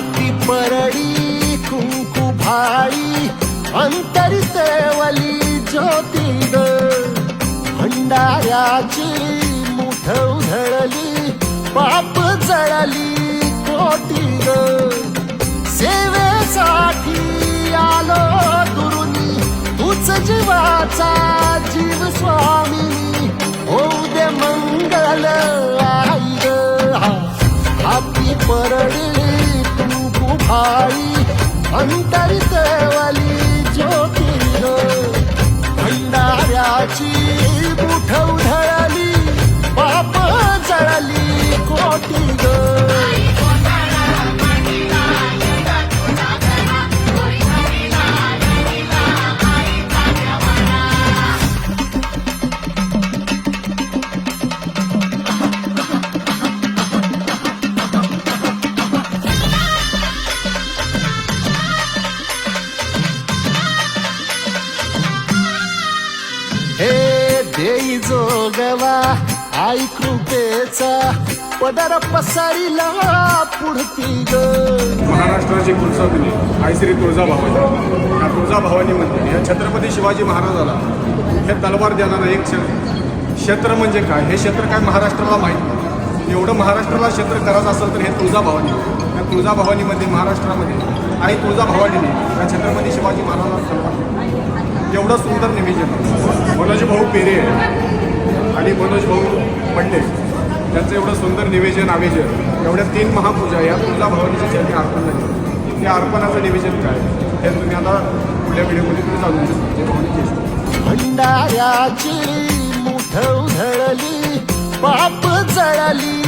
हाती परडी कुंकू भाई अंतरी तेवली ज्योती ग भंडाऱ्याची मुठ उधळली पाप जळली कोटी ग सेवेसाठी आलो दुरुनी तूच जीवाचा जीव स्वामी होऊ दे मंगल आई ग हाती परडी कुंकू भाई अंतरी तेवली ज्योती ग भंडाऱ्याची मुठ उधळली पाप जळली कोटी ग हे देई जोगवा आई कृपेचा पदर पसरिला पुढती ग महाराष्ट्राची कुलस्वामिनी आई श्री तुळजाभवानी या तुळजाभवानी मंदिर या छत्रपती शिवाजी महाराजाला हे तलवार देणारं एक क्षेत्र म्हणजे काय हे क्षेत्र काय महाराष्ट्राला माहीत नाही. एवढं महाराष्ट्राला क्षेत्र करायचं असेल तर हे तुळजाभवानी या तुळजाभवानीमध्ये महाराष्ट्रामध्ये आई तुळजाभवानीने या छत्रपती शिवाजी महाराजाला तलवार दिली. एवढं सुंदर निवेदन मनोज भाऊ पेरे आणि मनोज भाऊ पंडित त्यांचं एवढं सुंदर निवेदन आवेदन एवढ्या 3 महापूजा या तुळजाभवानीच्या ज्यांनी अर्पण झाली त्या अर्पणाचं निवेदन काय हे तुम्ही आता पुढल्या व्हिडिओमध्ये तुम्ही जाणून शकता. भंडाऱ्याची मुठ उधळली पाप जळली